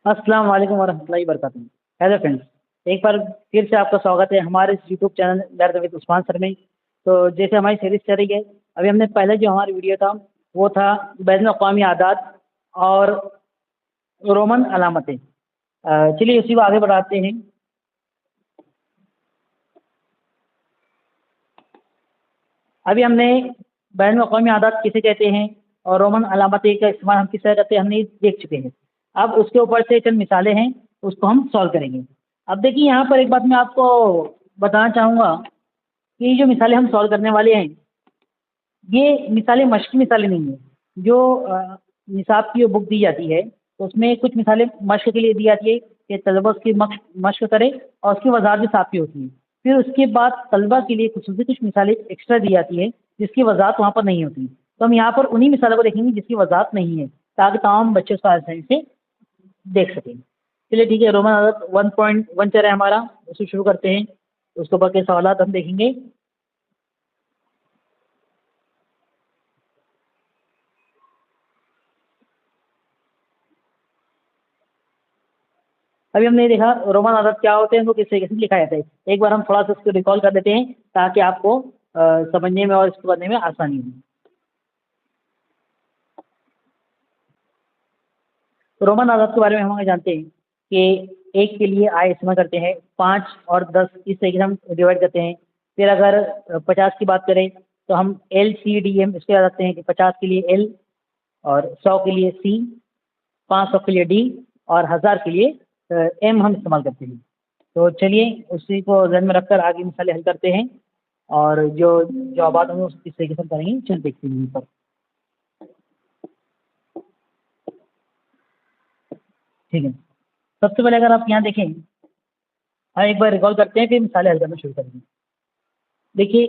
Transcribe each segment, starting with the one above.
अस्सलाम वालेकुम वरहमतुल्लाहि वबरकातुहू। हेलो फ्रेंड्स, एक बार फिर से आपका स्वागत है हमारे इस YouTube channel learn with Usman sir में। तो जैसे हमारी सीरीज चल रही है, अभी हमने पहले जो हमारा वीडियो था वो था बैनुल अक़वामी आदाद और रोमन अलामतें। चलिए उसी को आगे बढ़ाते हैं। अभी हमने बैनुल अक़वामी आदाद किसे कहते हैं और रोमन अलामतें का इस्तेमाल हम किस तरह करते हैं हमने देख चुके हैं। अब उसके ऊपर से चंद मिसालें हैं, उसको हम सॉल्व करेंगे। अब देखिए यहाँ पर एक बात मैं आपको बताना चाहूँगा कि जो मिसालें हम सॉल्व करने वाले हैं ये मिसालें मश्क की मिसालें नहीं हैं। जो निसाब की जो बुक दी जाती है तो उसमें कुछ मिसालें मश्क के लिए दी जाती है कि तलबा उसकी मश्क करे और उसकी वजाहत भी साफ की होती है। फिर उसके बाद तलबा के लिए कुछ मिसालें एक्स्ट्रा दी जाती है जिसकी वजाहत वहाँ पर नहीं होती। तो हम यहाँ पर उन्हीं मिसालों को देखेंगे जिसकी वजाहत नहीं है ताकि तमाम बच्चे उसको आसानी से देख सकें। चलिए ठीक है, रोमन अदाद 1.1 चल रहा है हमारा, उससे शुरू करते हैं। उसके ऊपर के सवाल हम देखेंगे। अभी हमने देखा रोमन अदाद क्या होते हैं, उनको किस तरीके से लिखा जाता है। एक बार हम थोड़ा सा इसको रिकॉल कर देते हैं ताकि आपको समझने में और इसको करने में आसानी हो। रोमन अदाद के बारे में हम आगे जानते हैं कि एक के लिए आय इस्तेमाल करते हैं, 5 और 10 इस तरीके से हम डिवाइड करते हैं। फिर अगर 50 की बात करें तो हम LCDM इसको याद रखते हैं कि 50 के लिए L और 100 के लिए C, 500 के लिए D और 1000 के लिए M हम इस्तेमाल करते हैं। तो चलिए उसी को ध्यान में रखकर आगे मिसालें हल करते हैं और जो जवाबात होंगे उसको किस तरीके से करेंगे चल देखते हैं पर। ठीक है, सबसे पहले अगर आप यहाँ देखें, हाँ एक बार रिकॉल करते हैं फिर मिसालें हल करना शुरू करेंगे। देखिए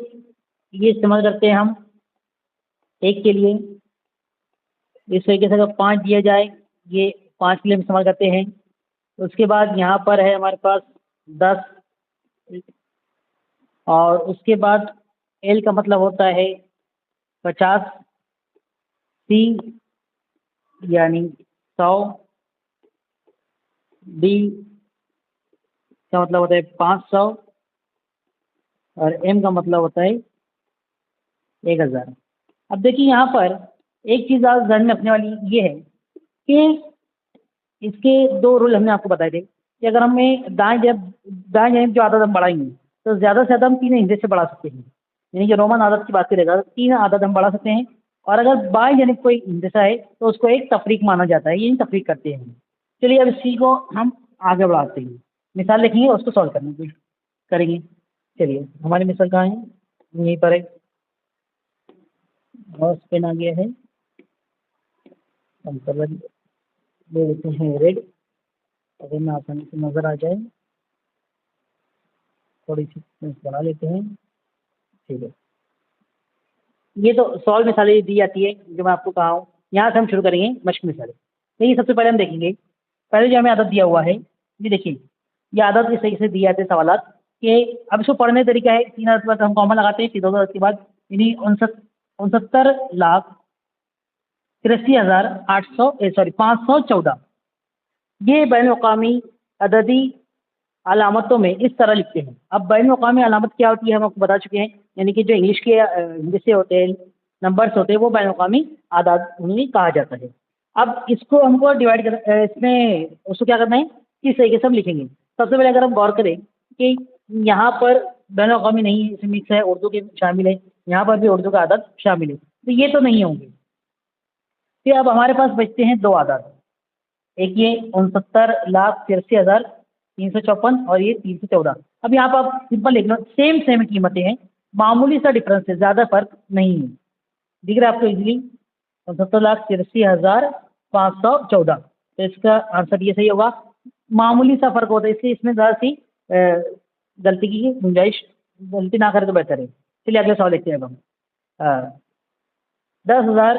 ये इस्तेमाल करते हैं हम एक के लिए, इस तरीके से अगर 5 दिया जाए ये 5 के लिए हम इस्तेमाल करते हैं। उसके बाद यहाँ पर है हमारे पास 10 और उसके बाद L का मतलब होता है 50, C यानी 100, D का मतलब होता है 500 और M का मतलब होता है 1000। अब देखिए यहाँ पर एक चीज़ आप ध्यान में रखने वाली ये है कि इसके दो रूल हमने आपको बताए थे कि अगर हमें दाएं जानिब जो आदत हम बढ़ाएंगे तो ज़्यादा से ज़्यादा हम 3 हिस्से से बढ़ा सकते हैं। यानी कि रोमन आदत की बात करेगा तो 3 आदत हम बढ़ा सकते हैं और अगर बाएं जानिब कोई हिस्सा है तो उसको एक तफरीक माना जाता है, ये तफरीक करते हैं। चलिए अब इसी को हम आगे बढ़ाते हैं, मिसाल लिखेंगे उसको सॉल्व करने की करेंगे। चलिए हमारी मिसाल कहाँ है, यहीं पर है और पेन आ गया है, हम कलर ले लेते हैं रेड, अगर मैं आसानी से नज़र आ जाए। थोड़ी सी बढ़ा लेते हैं। ठीक है, ये तो सॉल्व मिसालें दी जाती है जो मैं आपको कहा हूँ। यहाँ से हम शुरू करेंगे मश्क मिसालें। देखिए सबसे पहले हम देखेंगे, पहले जो हमें आदत दिया हुआ है ये देखिए, ये आदत इस तरीके से दी जाती है सवालात कि अब इसको पढ़ने का तरीका है 3 आदत बाद हम कॉमन लगाते हैं, फिर 2 आदत के बाद यानी 69,83,800 514 ये बैनुल अक़वामी अददी अलामतों में इस तरह लिखते हैं। अब बैनुल अक़वामी अलामत क्या होती है हम आपको बता चुके हैं, यानी कि जो इंग्लिश के हिंदी होते हैं नंबर्स होते हैं वो बैनुल अक़वामी आदाद उन्हें कहा जाता है। अब इसको हमको डिवाइड कर इसमें उसको क्या करना है किस तरीके से हम लिखेंगे। सबसे पहले अगर हम गौर करें कि यहाँ पर बैनुल अक़वामी नहीं है, इसमें मिक्स है, उर्दू के शामिल है, यहाँ पर भी उर्दू का आदद शामिल है, तो ये तो नहीं होंगे। फिर अब हमारे पास बचते हैं 2 आदाद, एक ये 69,83,354 और ये 314। अब यहाँ पर आप सिंपल लिखना, सेम कीमतें हैं, मामूली सा डिफरेंस है, ज़्यादा फर्क नहीं है। दिख रहा है आपको इजीली 69,83,514, तो इसका आंसर ये सही होगा। मामूली सा फर्क होता है इसलिए इसमें ज़्यादा सी गलती की गुंजाइश, गलती ना करें तो बेहतर है। चलिए अगले सवाल देखते हैं। अब हम 10,000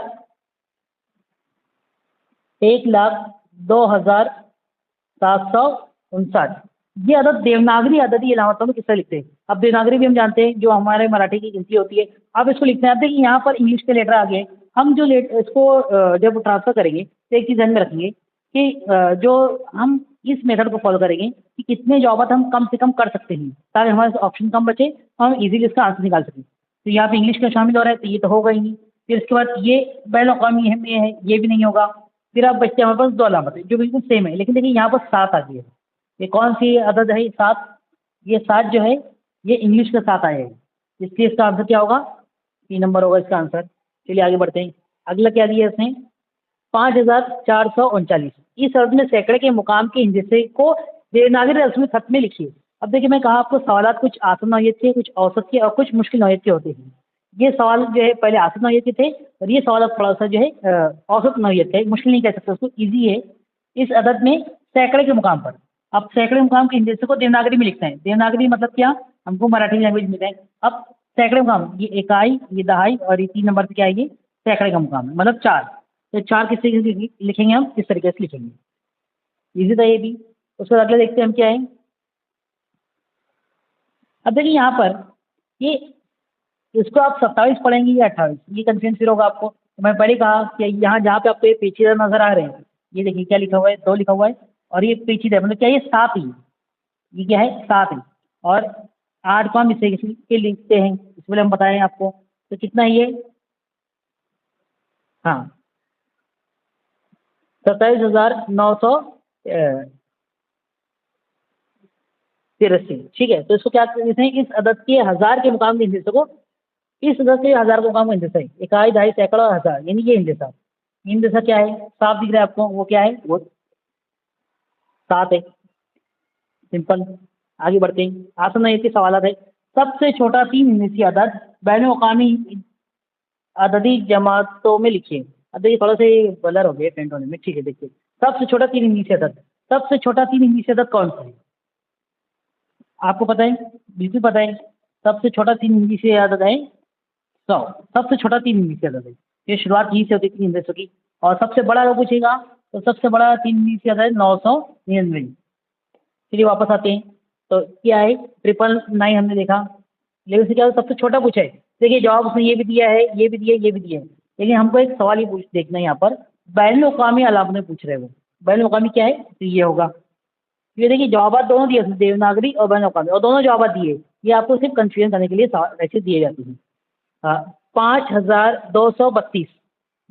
1,02,759 ये अदद देवनागरी अददी अलामतों में किस तरह लिखते हैं। अब देवनागरी भी हम जानते हैं जो हमारे मराठी की गिनती होती है। अब इसको लिखते हैं, अब देखिए यहाँ पर इंग्लिश के लेटर आ गए, हम जो इसको जब ट्रांसफर करेंगे तो एक चीज़ ध्यान में रखेंगे कि जो हम इस मेथड को फॉलो करेंगे कि कितने जॉब हम कम से कम कर सकते हैं ताकि हमारे पास ऑप्शन कम बचे और हम इजीली इसका आंसर निकाल सकें। तो यहाँ पे इंग्लिश का शामिल हो रहा है तो ये तो होगा ही नहीं। फिर उसके बाद ये बैन अवी में है, ये भी नहीं होगा। फिर अब बचते हैं हमारे पास 2 अलामत है जो बिल्कुल सेम है, लेकिन देखिए यहाँ पर 7 आ गई है। ये कौन सी अदद है 7? ये 7 जो है ये इंग्लिश का 7 आया है, इसलिए इसका आंसर क्या होगा? 3 नंबर होगा इसका आंसर। चलिए आगे बढ़ते हैं। अगला क्या दिया है इसने? 5439। इस अर्थ में सैकड़े के मुकाम के हिंदसे को देवनागरी रस्म खत में लिखिए। अब देखिए मैं कहा आपको सवाल कुछ आसान नौयत के, कुछ औसत के और कुछ मुश्किल नौयत के होते हैं। ये सवाल जो है पहले आसान नौयत के थे और ये सवाल थोड़ा सा जो है औसत नौयत का है, मुश्किल नहीं कह सकते उसको, ईजी है। इस अदद में सैकड़े के मुकाम पर, अब सैकड़े मुकाम के हिंदसे को देवनागरी में लिखना है। देवनागरी मतलब क्या? हमको मराठी लैंग्वेज में है। अब सैकड़े मुकाम, ये इकाई, ये दहाई और ये 3 नंबर पे क्या है? ये सैकड़े का मुकाम है, मतलब 4। तो 4 किस तरीके से लिखेंगे? हम इस तरीके से लिखेंगे। इजी था ये भी। उसके बाद अगले देखते हैं हम क्या है। अब देखिए यहाँ पर ये, इसको आप 27 पढ़ेंगे या 28, ये कंफ्यूजन फिर होगा आपको। तो मैं पहले कहा कि यहाँ जहाँ पे आपको ये पेचीदा नजर आ रहे हैं, ये देखिए क्या लिखा हुआ है, 2 लिखा हुआ है और ये पेचीदा है, मतलब क्या ये 7 ही, ये क्या है? 7 है। और 8 को हम इस तरीके से लिखते हैं, इसके लिए हम बताएं आपको। तो कितना है ये? हाँ, 27,983। ठीक है, तो इसको क्या कहते हैं? इस अदद के हजार के मुकाम के हिंदसे को, इस अदद के हजार के मुकाम का हिंदसा है इकाई, दहाई, सैकड़ा और हजार, यानी ये हिंदसा। हिंदसा क्या है? साफ दिख रहा है आपको, वो क्या है? वो 7 है। सिंपल। आगे बढ़ते हैं। आसन के सवाल है। सबसे छोटा 3 हिंदसी अदद बैन अवी अददी जमातों में लिखिए। अब देखिए थोड़ा सा ये ब्लर हो गया पेंट होने में, ठीक है। देखिए सबसे छोटा 3 हिंदसी अदद, सबसे छोटा 3 हिंदसी अदद कौन सा है? आपको पता है? बिल्कुल पता है। सबसे छोटा 3 हिंदसी अदद है 100। सबसे छोटा 3 हिंदसी अदद है। ये शुरुआत यहीं से होती थी हिंदसों की। और सबसे बड़ा अगर पूछेगा तो सबसे बड़ा 3 हिंदसी अदद है 999। चलिए वापस आते हैं। तो क्या है? 999 हमने देखा, लेकिन उससे क्या होता है? सबसे छोटा पूछा है। देखिए जवाब उसने ये भी दिया है, ये भी दिया है, ये भी दिया है, लेकिन हमको एक सवाल ये पूछ देखना है यहाँ पर, बैन अवी अलामतें पूछ रहे हैं वो। बैन अवी क्या है? तो ये होगा। ये देखिए जवाब दोनों दिए उसने, देवनागरी और बैन अवी, और दोनों जवाब दिए। ये आपको सिर्फ कंफ्यूजन करने के लिए ऐसे दिए जाते हैं। हाँ, 5232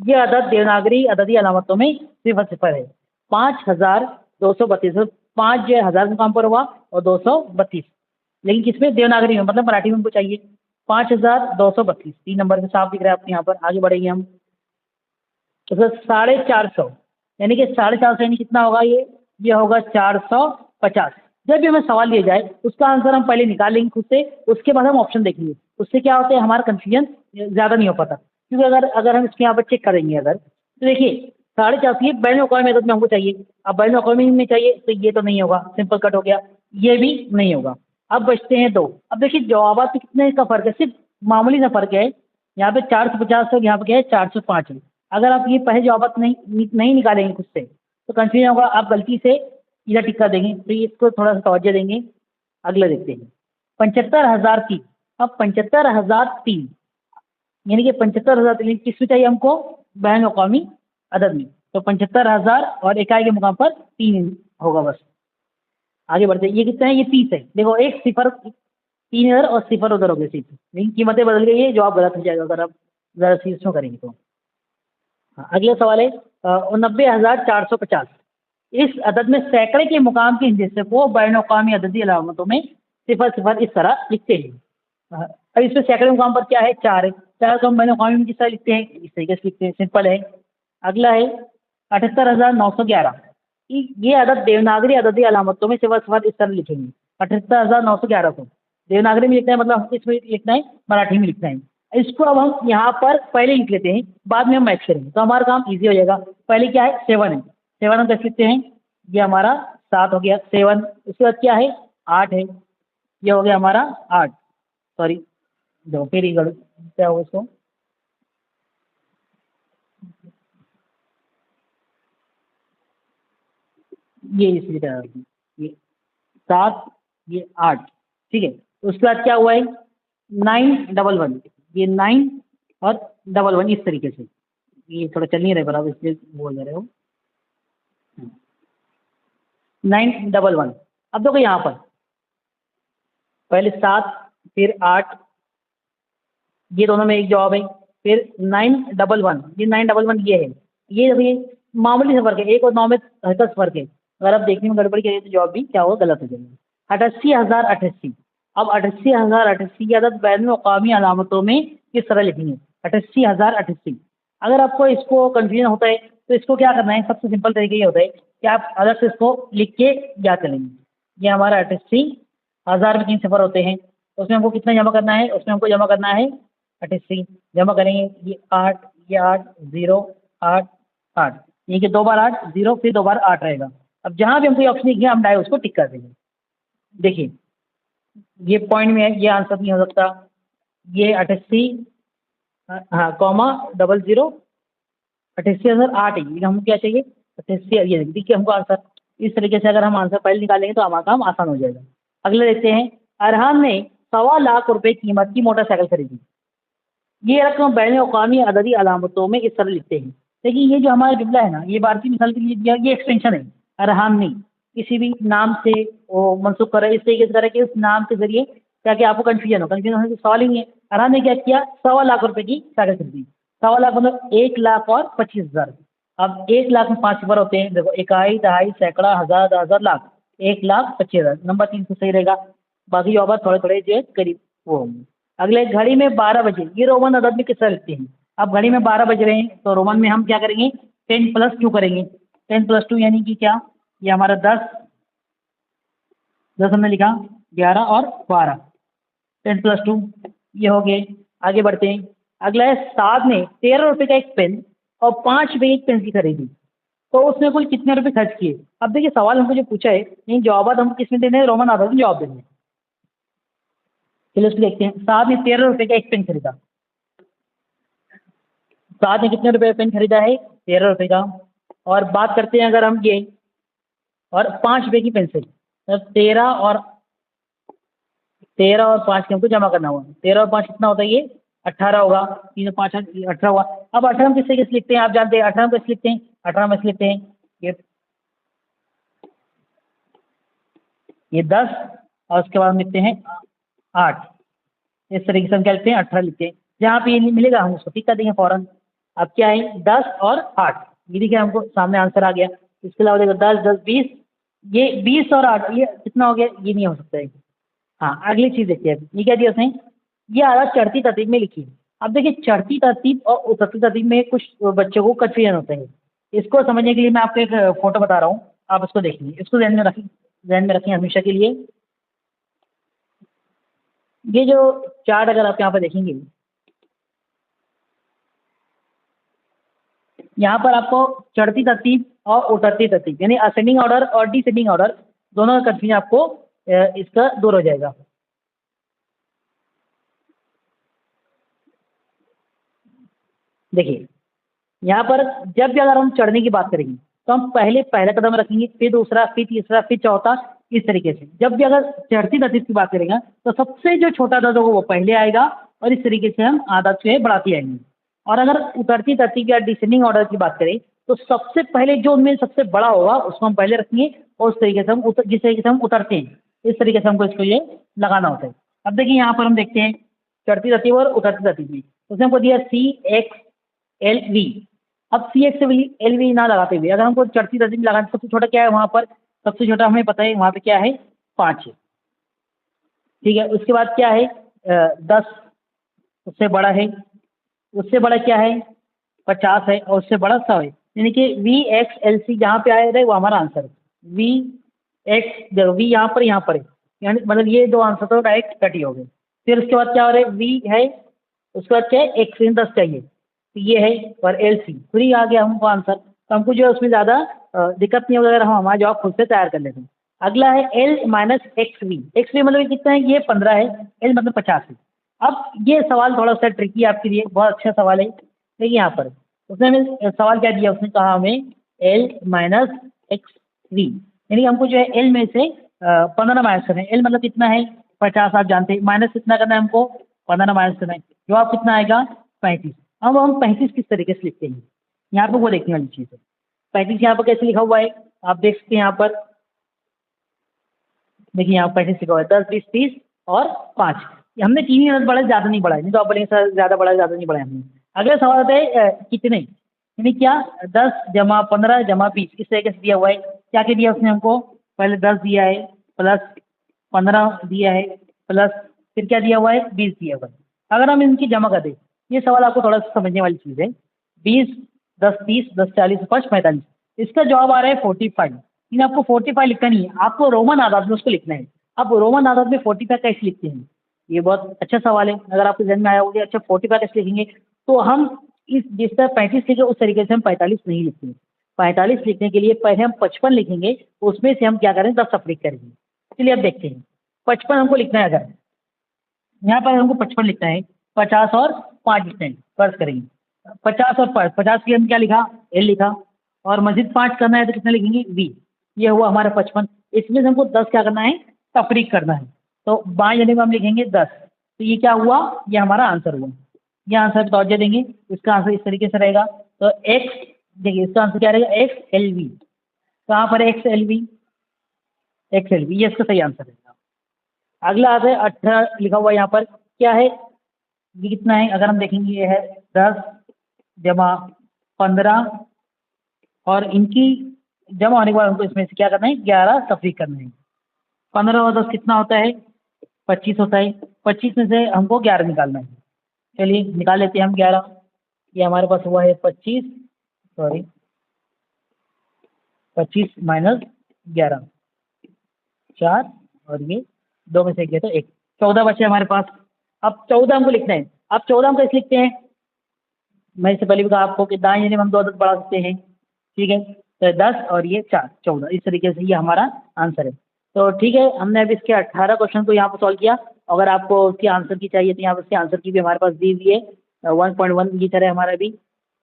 ये अदद देवनागरी अददी अलामतों में 0 है। 5232, 5 जो है हजार के मुकाम पर हुआ और 232, लेकिन किसमें? देवनागरी में, मतलब मराठी में हमको चाहिए। 5232 3 नंबर से साफ दिख रहा है आपको यहाँ पर। आगे बढ़ेंगे हम। तो सर 450, यानी कि 450 यानी कितना होगा? ये होगा 450। जब भी हमें सवाल दिया जाए उसका आंसर हम पहले निकाल लेंगे खुद से, उसके बाद हम ऑप्शन देखेंगे। उससे क्या होता है? हमारा कन्फ्यूजन ज़्यादा नहीं हो पाता। क्योंकि अगर हम इसके यहाँ पर चेक करेंगे अगर, तो देखिए 450 ये बैन अवी मेथड में हमको चाहिए। अब बैन अवी में चाहिए तो ये तो नहीं होगा, सिंपल कट हो गया। ये भी नहीं होगा। अब बचते हैं 2। अब देखिए जवाब से कितने का फर्क है? सिर्फ मामूली सा फर्क है। यहाँ पे 450 है, यहाँ पे क्या है? 405 है। अगर आप ये पहले जवाब नहीं निकालेंगे खुद से तो कंफ्यूजन होगा, आप गलती से इधर टिक्का देंगे, तो इसको थोड़ा सा तवज्जो देंगे। अगला देखते हैं। 75,003। अब 75,003 यानी कि 75,003 किस में चाहिए हमको? बैन अवी अदद में। तो 75,000 और इकाई के मुकाम पर 3 होगा बस। आगे बढ़ते हैं। ये कितना है? ये 30 है। देखो एक सिफर 3 इधर और सिफर उधर हो गए सिर्फ, लेकिन कीमतें बदल गई है, जवाब गलत हो जाएगा अगर आप ज़रा सी इसमें करेंगे तो। हाँ, अगला सवाल है 89,450। इस अदद में सैकड़े के मुकाम के हिस्से को बैन अवी अददी अलामतों में 0 इस तरह लिखते हैं। अब इसमें सैकड़े मुकाम पर क्या है? 4 है। 4 को हम बैन अवी में किस तरह लिखते हैं? इस तरीके से लिखते हैं, सिंपल है। अगला है 78,911। ये अदद देवनागरी अददी अलामतों में 0 इस तरह लिखेंगे। 78,911 को देवनागरी में लिखना है, मतलब इसमें लिखना है, मराठी में लिखना है। इसको अब हम यहाँ पर पहले लिख लेते हैं, बाद में हम मैच करेंगे तो हमारा काम इजी हो जाएगा। पहले क्या है? 7 है। 7 हम कैसे लिखते हैं? ये हमारा 7 हो गया 7। उसके बाद क्या है? 8 है। ये हो गया हमारा 8। सॉरी, देखो फिर ही क्या होगा इसको, ये इसलिए क्या है? ये 7, ये 8। ठीक है। उसके बाद क्या हुआ है? 911, ये 9 और 11 इस तरीके से। ये थोड़ा चल नहीं रहा बराबर, इसलिए बोल रहे हो। 911। अब देखो यहाँ पर पहले 7 फिर 8, ये दोनों में एक जवाब है। फिर 911, ये 911 ये है। ये अभी मामूली से फर्क है, 1 और 9 में हल्का सा फर्क है। अगर आप देखने में गड़बड़ी करिए तो जवाब भी क्या होगा, गलत हो जाएगा। 88,088। अब 88,088 की आदत बैन अवी अलामतों में किस तरह लिखेंगे? 88,088। अगर आपको इसको कन्फ्यूजन होता है तो इसको क्या करना है, सबसे सिंपल तरीका ये होता है कि आप अलग से इसको लिख के याद कर लेंगे। ये हमारा 88,000 में 3 सफ़र होते हैं, उसमें हमको कितना जमा करना है? उसमें हमको जमा करना है 88 जमा करेंगे। ये 8, ये 8, 0, 8, 8, ये कि 2 बार 8 0, फिर 2 बार 8 रहेगा। अब जहाँ भी हमको ये ऑप्शन दिखे हम डायरेक्ट उसको टिक कर देंगे। देखिए ये पॉइंट में है, ये आंसर नहीं हो सकता। ये 88 हाँ कॉमा 00 88,008 है, लेकिन हमको क्या चाहिए? 88, ये देखिए हमको आंसर। इस तरीके से अगर हम आंसर पहले निकालेंगे तो हमारा काम आसान हो जाएगा। अगले देखते हैं। अरहान ने 1.25 रुपए कीमत की मोटरसाइकिल खरीदी। ये रकम बैन अवी अददी अलामतों में इस तरह लिखते हैं। देखिए ये जो हमारा जुमला है ना, ये भारतीय मिसाल के लिए दिया, ये एक्सटेंशन है। अरहान ने किसी भी नाम से वो मनसूख कर रहे, इस तरीके से करे कि उस नाम के जरिए ताकि आपको कन्फ्यूजन होने का सवाल ही नहीं है। अरहान ने क्या किया? 1.25 रुपए की साइकिल खरीदी। 1.25 मतलब 1,00,000 और 25,000। अब 1,00,000 में 5 सिफर होते हैं, देखो इकाई, दहाई, सैकड़ा, हजार, 10,000, लाख। 1,25,000 नंबर 3 से सही रहेगा। बाकी जो थोड़े थोड़े जो है करीब वो होंगे। अगले घड़ी में 12 बजे, ये रोमन अदद में किस तरह लिखते हैं? अब घड़ी में 12 बज रहे हैं तो रोमन में हम क्या करेंगे? 10+2 करेंगे। 10+2 यानी कि क्या? ये हमारा 10 हमने लिखा 11 और 12, 10+2 ये हो गए। आगे बढ़ते हैं। अगला है साद ने 13 रुपए का एक पेन और 5 रुपए की एक पेंसिल खरीदी, तो उसने कुल कितने रुपए खर्च किए? अब देखिए सवाल हमको जो पूछा है, इन जवाब हम किस में देने हैं? रोमन अदद में जवाब देने हैं। चलिए उसको देखते हैं। साद ने 13 रुपए का एक पेन खरीदा। साद ने कितने रुपए का पेन खरीदा है? 13 रुपए का। और बात करते हैं अगर हम ये, और 5 रुपए की पेंसिल, तो 13 और 5 के हमको जमा करना होगा। 13 और 5 कितना होता है? ये 18 होगा। 3 और 5 18 हुआ। अब 18 हम किससे किस लिखते हैं? आप जानते हैं 18 में कैसे लिखते हैं? 18 में लिखते हैं ये 10 और उसके बाद हम लिखते हैं 8। इस तरीके से हम क्या लिखते हैं? 18 लिखते हैं। जहाँ पे ये नहीं मिलेगा हम उसको टिक कर देंगे फौरन। अब क्या है? 10 और 8, ये देखिए हमको सामने आंसर आ गया। इसके अलावा देखो 10 10 20, ये 20 और 8 ये कितना हो गया? ये नहीं हो सकता है। हाँ अगली चीज़ देखिए, ये क्या दिया उसने? ये आदत चढ़ती तरतीब में लिखी है। अब देखिए चढ़ती तरतीब और उतरती तरतीब में कुछ बच्चों को कन्फ्यूजन होता है। इसको समझने के लिए मैं आपको एक फोटो बता रहा हूँ, आप इसको देखिए, इसको ध्यान में रखें हमेशा के लिए। ये जो चार्ट अगर आप यहाँ पर देखेंगे, यहाँ पर आपको चढ़ती तरतीब और उतरती तरतीब यानी असेंडिंग ऑर्डर और डिसेंडिंग ऑर्डर दोनों का कन्फ्यूजन आपको इसका दूर हो जाएगा। देखिए यहाँ पर जब भी अगर हम चढ़ने की बात करेंगे तो हम पहले पहला कदम रखेंगे, फिर दूसरा, फिर तीसरा, फिर चौथा, इस तरीके से। जब भी अगर चढ़ती तरतीब की बात करेंगे तो सबसे जो छोटा अदद होगा वो पहले आएगा, और इस तरीके से हम आदत जो है बढ़ाती आएंगे। और अगर उतरती तरतीब या डिसेंडिंग ऑर्डर की बात करें तो सबसे पहले जो उनमें सबसे बड़ा होगा उसको हम पहले रखेंगे, और उस तरीके से हम जिस तरीके से हम उतरते हैं इस तरीके से हमको इसको ये लगाना होता है। अब देखिए यहाँ पर हम देखते हैं चढ़ती तरतीब और उतरती तरतीब में, उसने हमको दिया CXLV। अब CXLV ना लगाते हुए अगर हमको चढ़ती तरतीब लगाना, सबसे छोटा क्या है वहाँ पर? सबसे छोटा हमें पता है वहाँ पे क्या है? 5 है। ठीक है, उसके बाद क्या है? 10 उससे बड़ा है। उससे बड़ा क्या है? 50 है, और उससे बड़ा 100 है। यानी कि VXLC जहाँ पे आए रहे वो हमारा आंसर है। देखो V यहाँ पर है, यानी मतलब ये दो आंसर तो डायरेक्ट कट ही हो गए। फिर उसके बाद क्या हो रहा है? V है, उसके बाद क्या है? X 10 चाहिए, तो ये है, और LC फिर ही आ गया हमको आंसर। तो हमको जो है उसमें ज़्यादा दिक्कत नहीं होगा अगर हम हमारा जवाब खुद से तैयार कर लेते हैं। अगला है L-XV। XV मतलब ये कितना है? ये 15 है। L मतलब 50 है। अब ये सवाल थोड़ा सा ट्रिकी है आपके लिए, बहुत अच्छा सवाल है। देखिए यहाँ पर उसने हमें सवाल क्या दिया? उसने कहा हमें L-XV, यानी हमको जो है L में से 15 माइनस करना है। L मतलब कितना है? 50 आप जानते हैं। माइनस कितना करना है हमको? 15 माइनस करना है। जवाब कितना आएगा? 35। अब हम 35 किस तरीके से लिखते हैं यहाँ पर वो देखने वाली चीज़ है। 35 यहाँ पर कैसे लिखा हुआ है आप देख सकते हैं यहाँ पर। देखिए यहाँ 35 लिखा हुआ है, 10 20 30 और 5। हमने 3 ही अदद बढ़ाए, ज़्यादा नहीं बढ़ाए, नहीं तो आप बोलेंगे सर ज़्यादा बढ़ाए, ज़्यादा नहीं बढ़ाए हमने। अगला सवाल आता है कितने, यानी क्या 10 जमा 15 जमा 20, इस तरीके से दिया हुआ है। क्या क्या दिया उसने हमको, पहले 10 दिया है, प्लस 15 दिया है, प्लस फिर क्या दिया हुआ है, 20 दिया हुआ है। अगर हम इनकी जमा कर दें, ये सवाल आपको थोड़ा सा समझने वाली चीज़ है। 20 10 30 10 40 5 45, इसका जवाब आ रहा है 45। लेकिन आपको 45 लिखना नहीं है, आपको रोमन आदाद में उसको लिखना है। अब रोमन आदाद में 45 कैसे लिखते हैं, ये बहुत अच्छा सवाल है। अगर आपके जहन में आया होगा कि अच्छा 45 कैसे लिखेंगे, तो हम इस जिस तरह 35 लिखे उस तरीके से हम 45 नहीं लिखते हैं। 45 लिखने के लिए पहले हम 55 लिखेंगे, उसमें से हम क्या करें 10 तफरीक करेंगे। चलिए अब देखते हैं 55 हमको लिखना है। अगर यहाँ पर हमको 55 लिखना है, 50 और 5 लिखना है, फर्ज करेंगे 50 और 5, 50 के लिए हम क्या लिखा, एल लिखा, और मजीद 5 करना है तो कितना लिखेंगे, वी। ये हुआ हमारा 55। इसमें से हमको 10 क्या करना है, तफरीक करना है। तो बाएं जने में हम लिखेंगे 10, तो ये क्या हुआ, ये हमारा आंसर हुआ। ये आंसर पे तवज्जो देंगे, इसका आंसर इस तरीके से रहेगा। तो एक्स, देखिए इसका आंसर क्या रहेगा, एक्स एल वी। कहाँ पर x L V, x L V, ये इसका सही आंसर रहेगा। अगला आता है 18 लिखा हुआ यहाँ पर, क्या है, ये कितना है, अगर हम देखेंगे ये है 10 जमा 15, और इनकी जमा होने के बाद हमको इसमें से क्या करना है, 11 तफरीक करना है। 15 और 10 कितना होता है, 25 होता है। 25 में से हमको 11 निकालना है। चलिए निकाल लेते हैं हम 11। ये हमारे पास हुआ है 25, सॉरी 25 माइनस 11, 4, और ये 2 में से 1 गया तो 1, 14 बचे हमारे पास। अब 14 हमको लिखना है। अब 14 हम कैसे लिखते हैं, मैं इससे पहले भी कहा आपको कि दाएं यानी हम 2 अदद बढ़ा सकते हैं, ठीक है। तो 10 और ये 4, 14, इस तरीके से ये हमारा आंसर है। तो ठीक है, हमने अभी इसके 18 क्वेश्चन को यहाँ पर सॉल्व किया। अगर आपको उसके आंसर की चाहिए तो यहाँ पर उसके आंसर की भी हमारे पास दी हुई है, 1.1 की तरह हमारा भी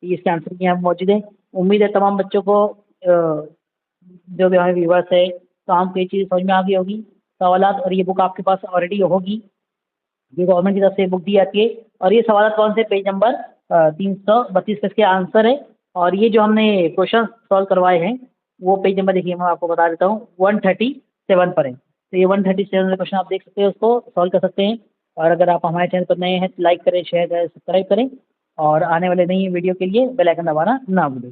इसके आंसर की यहाँ पर मौजूद है। उम्मीद है तमाम बच्चों को जो भी हमारे व्यूवर्स है, तो हमको ये चीज़ समझ में आ गई होगी। सवालात और ये बुक आपके पास ऑलरेडी होगी, ये गवर्नमेंट की तरफ से बुक दी जाती है। और ये सवाल कौन से, पेज नंबर 332 का इसके आंसर है। और ये जो हमने क्वेश्चन सॉल्व करवाए हैं वो पेज नंबर देखिए, मैं आपको बता देता हूँ, 137 पर है। तो ये 137 क्वेश्चन आप देख सकते हैं, उसको सॉल्व कर सकते हैं। और अगर आप हमारे चैनल पर नए हैं तो लाइक करें, शेयर करें, सब्सक्राइब करें, और आने वाले नई वीडियो के लिए बेल आइकन दबाना ना भूलें।